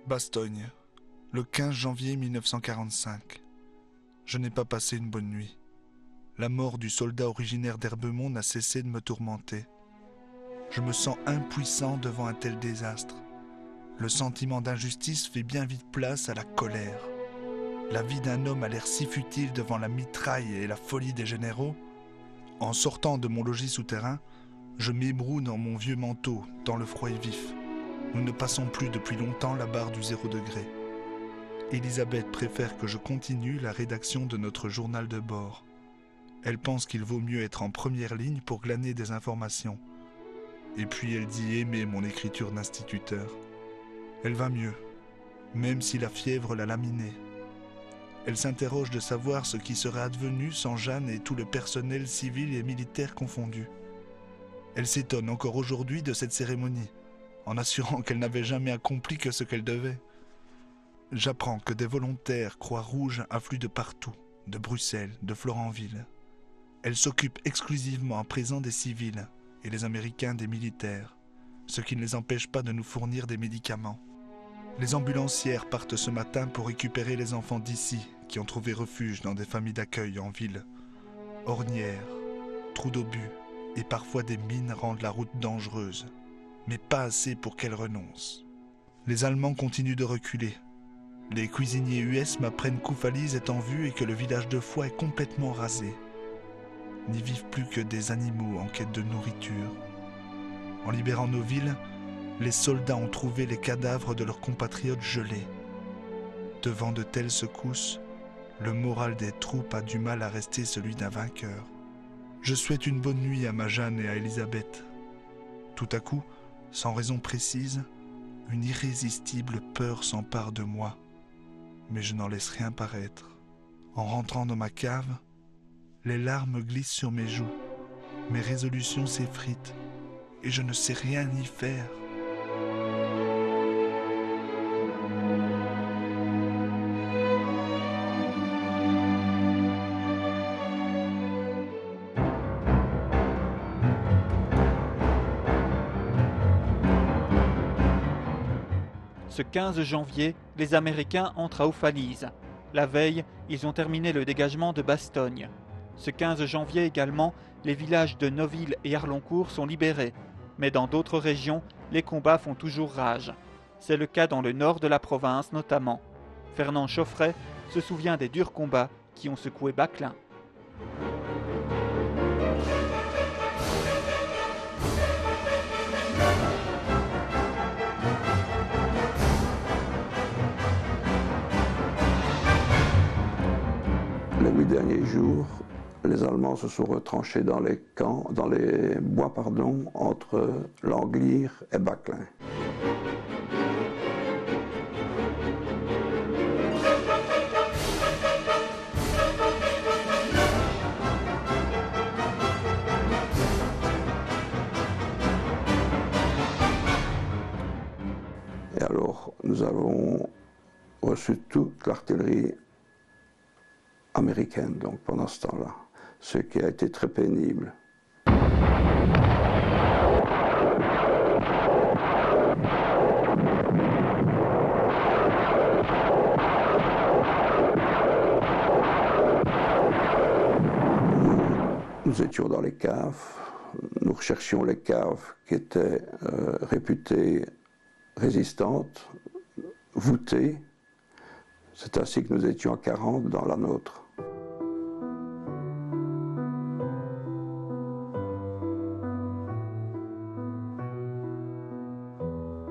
Bastogne, le 15 janvier 1945. Je n'ai pas passé une bonne nuit. La mort du soldat originaire d'Herbemont n'a cessé de me tourmenter. Je me sens impuissant devant un tel désastre. Le sentiment d'injustice fait bien vite place à la colère. La vie d'un homme a l'air si futile devant la mitraille et la folie des généraux. En sortant de mon logis souterrain, je m'ébroue dans mon vieux manteau, tant le froid est vif. Nous ne passons plus depuis longtemps la barre du 0 degré. Elisabeth préfère que je continue la rédaction de notre journal de bord. Elle pense qu'il vaut mieux être en première ligne pour glaner des informations. Et puis elle dit aimer mon écriture d'instituteur. Elle va mieux, même si la fièvre l'a laminée. Elle s'interroge de savoir ce qui serait advenu sans Jeanne et tout le personnel civil et militaire confondu. Elle s'étonne encore aujourd'hui de cette cérémonie, en assurant qu'elle n'avait jamais accompli que ce qu'elle devait. J'apprends que des volontaires Croix-Rouge affluent de partout, de Bruxelles, de Florenville. Elle s'occupe exclusivement à présent des civils et les Américains des militaires, ce qui ne les empêche pas de nous fournir des médicaments. Les ambulancières partent ce matin pour récupérer les enfants d'ici qui ont trouvé refuge dans des familles d'accueil en ville. Ornières, trous d'obus et parfois des mines rendent la route dangereuse, mais pas assez pour qu'elles renoncent. Les Allemands continuent de reculer. Les cuisiniers US m'apprennent qu'Oufalise est en vue et que le village de Foix est complètement rasé. N'y vivent plus que des animaux en quête de nourriture. En libérant nos villes, les soldats ont trouvé les cadavres de leurs compatriotes gelés. Devant de telles secousses, le moral des troupes a du mal à rester celui d'un vainqueur. Je souhaite une bonne nuit à ma Jeanne et à Elisabeth. Tout à coup, sans raison précise, une irrésistible peur s'empare de moi. Mais je n'en laisse rien paraître. En rentrant dans ma cave, les larmes glissent sur mes joues, mes résolutions s'effritent, et je ne sais rien y faire. Ce 15 janvier, les Américains entrent à Oufalise. La veille, ils ont terminé le dégagement de Bastogne. Ce 15 janvier également, les villages de Noville et Arloncourt sont libérés. Mais dans d'autres régions, les combats font toujours rage. C'est le cas dans le nord de la province notamment. Fernand Chauffret se souvient des durs combats qui ont secoué Baclin. Les 8 derniers jours, les Allemands se sont retranchés dans les bois, entre Langlire et Baclin. Et alors, nous avons reçu toute l'artillerie américaine, donc pendant ce temps-là, ce qui a été très pénible. Nous étions dans les caves, nous recherchions les caves qui étaient réputées résistantes, voûtées. C'est ainsi que nous étions à 40 dans la nôtre.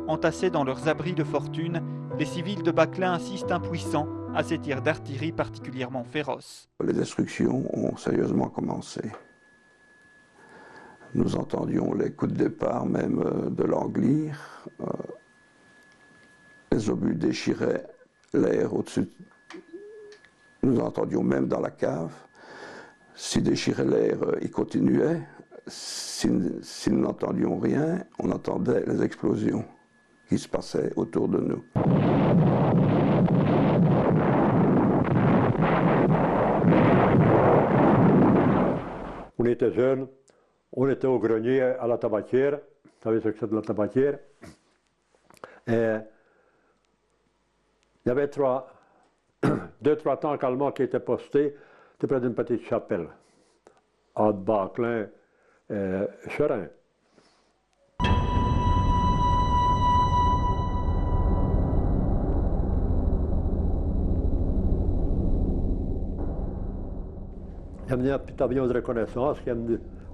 Entassés dans leurs abris de fortune, les civils de Baclin assistent impuissants à ces tirs d'artillerie particulièrement féroces. Les destructions ont sérieusement commencé. Nous entendions les coups de départ même de l'Anglire. Les obus déchiraient l'air au-dessus. Nous entendions même dans la cave. S'ils déchiraient l'air, ils continuaient. Si nous n'entendions rien, on entendait les explosions qui se passaient autour de nous. On était jeunes, on était au grenier à la tabatière. Vous savez ce que c'est de la tabatière? Et Il y avait deux, trois tanks allemands qui étaient postés tout près d'une petite chapelle, entre Baclin et Cherin. Il y avait un petit avion de reconnaissance qui a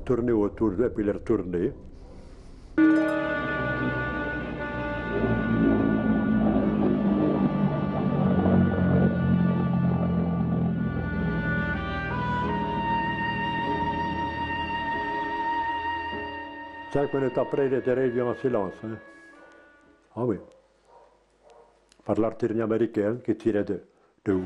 tourné autour d'eux, puis il est retourné. Cinq minutes après, il était réduit en silence. Hein. Ah oui. Par l'artillerie américaine qui tirait de où?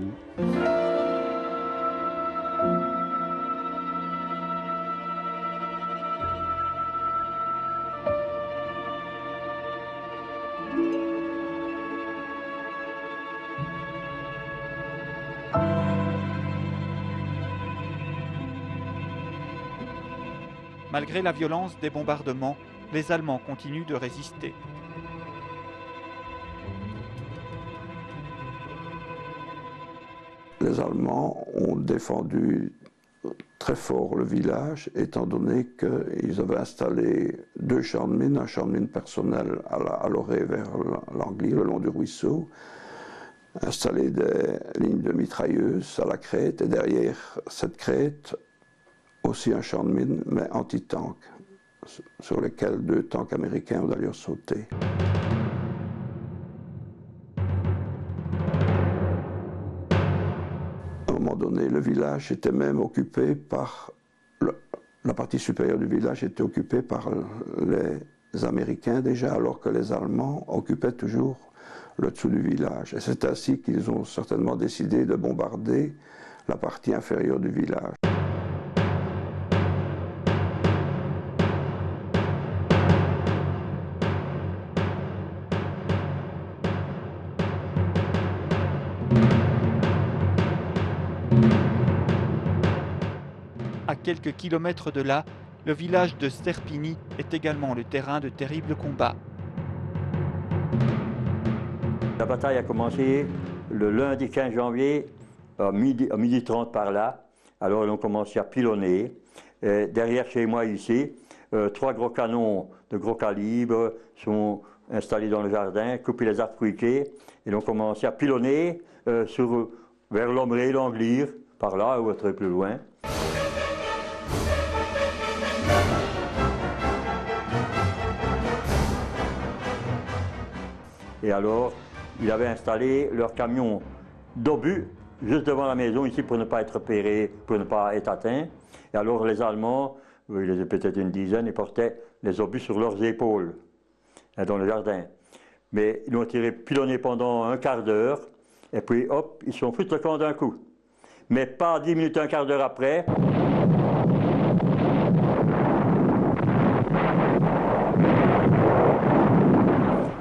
Malgré la violence des bombardements, les Allemands continuent de résister. Les Allemands ont défendu très fort le village, étant donné qu'ils avaient installé deux champs de mines, un champ de mines personnel à l'orée vers l'Angly, le long du ruisseau, installé des lignes de mitrailleuses à la crête, et derrière cette crête, aussi un champ de mines, mais anti-tank, sur lequel deux tanks américains ont d'ailleurs sauté. À un moment donné, le village était même occupé par... La partie supérieure du village était occupée par les Américains déjà, alors que les Allemands occupaient toujours le dessous du village. Et c'est ainsi qu'ils ont certainement décidé de bombarder la partie inférieure du village. À quelques kilomètres de là, le village de Sterpini est également le terrain de terribles combats. La bataille a commencé le lundi 15 janvier à midi 30 par là. Alors ils ont commencé à pilonner. Et derrière chez moi ici, trois gros canons de gros calibre sont installés dans le jardin, coupés les arbres fruitiers. Ils ont commencé à pilonner vers l'Ombré, l'Anglire, par là ou un peu plus loin. Et alors, ils avaient installé leur camion d'obus juste devant la maison ici pour ne pas être repérés, pour ne pas être atteints. Et alors les Allemands, ils étaient peut-être une dizaine, ils portaient les obus sur leurs épaules, dans le jardin. Mais ils ont tiré pilonné pendant un quart d'heure, et puis hop, ils sont foutus le camp d'un coup. Mais pas 10 minutes, un quart d'heure après,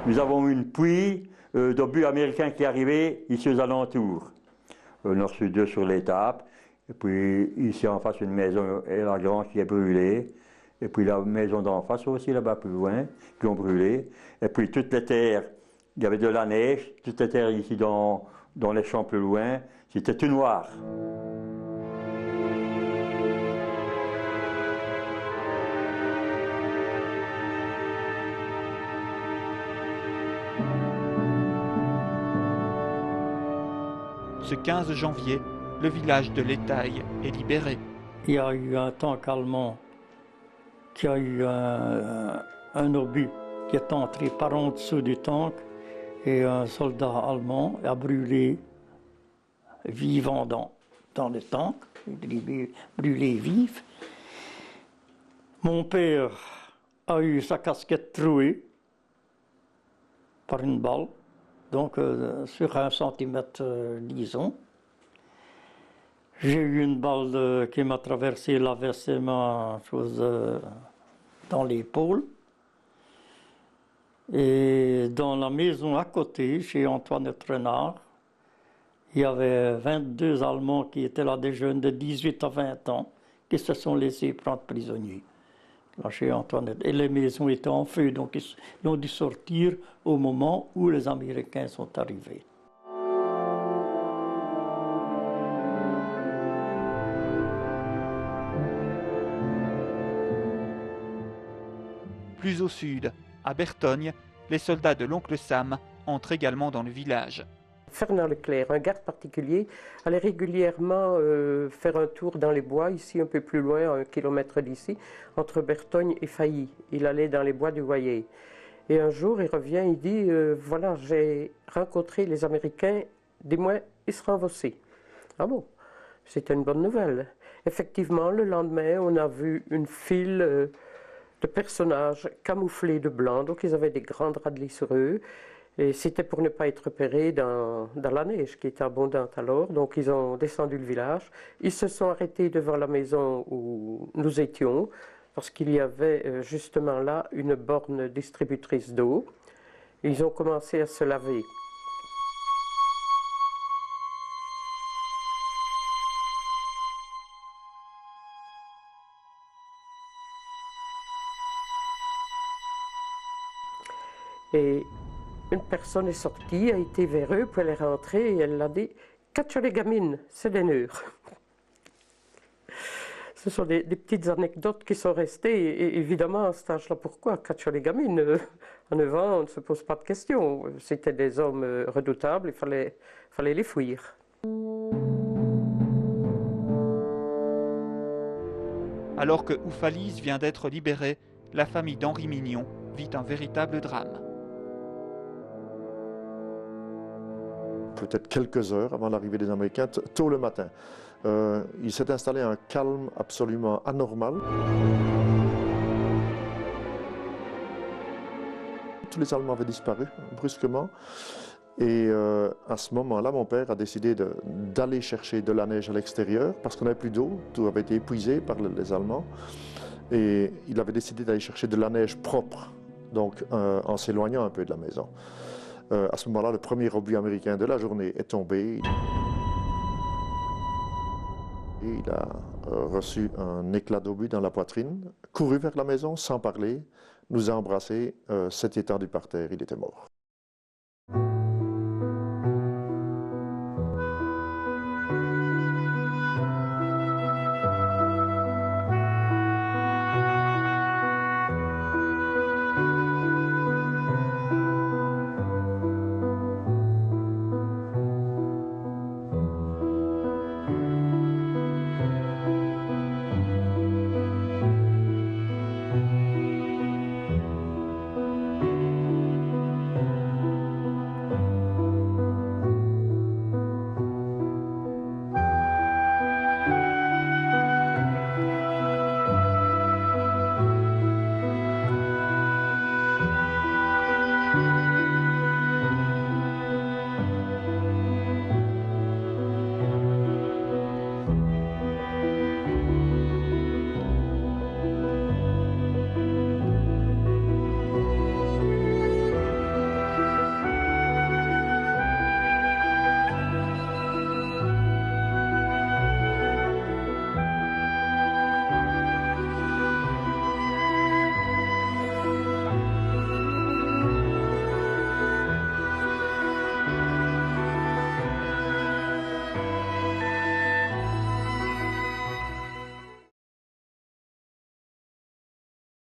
nous avons une pluie d'obus américains qui arrivaient ici aux alentours. On a reçu deux sur l'étape, et puis ici en face une maison et la grange qui est brûlée, et puis la maison d'en face aussi là-bas plus loin, qui ont brûlé, et puis toutes les terres, il y avait de la neige, toutes les terres ici dans les champs plus loin, c'était tout noir. Ce 15 janvier, le village de l'Étaille est libéré. Il y a eu un tank allemand qui a eu un obus qui est entré par en dessous du tank et un soldat allemand a brûlé vivant dans le tank, brûlé vif. Mon père a eu sa casquette trouée par une balle. Donc sur 1 centimètre, disons. J'ai eu une balle qui m'a traversé la veste et m'a dans l'épaule. Et dans la maison à côté, chez Antoinette Renard, il y avait 22 Allemands qui étaient là, des jeunes de 18 à 20 ans, qui se sont laissés prendre prisonniers. Là, chez Antoinette. Et les maisons étaient en feu, donc ils ont dû sortir au moment où les Américains sont arrivés. Plus au sud, à Bertogne, les soldats de l'oncle Sam entrent également dans le village. Fernand Leclerc, un garde particulier, allait régulièrement faire un tour dans les bois, ici un peu plus loin, à 1 kilomètre d'ici, entre Bertogne et Failly. Il allait dans les bois du Voyer. Et un jour, il revient, il dit voilà, j'ai rencontré les Américains, dis-moi, ils seront vossés. Ah bon, c'était une bonne nouvelle. Effectivement, le lendemain, on a vu une file de personnages camouflés de blanc, donc ils avaient des grands draps de lit sur eux. Et c'était pour ne pas être repérés dans la neige qui était abondante alors. Donc ils ont descendu le village. Ils se sont arrêtés devant la maison où nous étions, parce qu'il y avait justement là une borne distributrice d'eau. Ils ont commencé à se laver. Et une personne est sortie, a été vers eux, puis elle est rentrée et elle a dit « Catch les gamines, c'est des nœuds ». Ce sont des petites anecdotes qui sont restées. Et évidemment, à cet âge-là, pourquoi catch les gamines? À 9 ans, on ne se pose pas de questions. C'était des hommes redoutables, il fallait les fuir. Alors que Oufalise vient d'être libérée, la famille d'Henri Mignon vit un véritable drame. Peut-être quelques heures avant l'arrivée des Américains, tôt le matin. Il s'est installé un calme absolument anormal. Tous les Allemands avaient disparu brusquement. Et à ce moment-là, mon père a décidé d'aller chercher de la neige à l'extérieur parce qu'on n'avait plus d'eau, tout avait été épuisé par les Allemands. Et il avait décidé d'aller chercher de la neige propre, donc en s'éloignant un peu de la maison. À ce moment-là, le premier obus américain de la journée est tombé. Et il a reçu un éclat d'obus dans la poitrine, couru vers la maison sans parler, nous a embrassés, s'est étendu par terre, il était mort.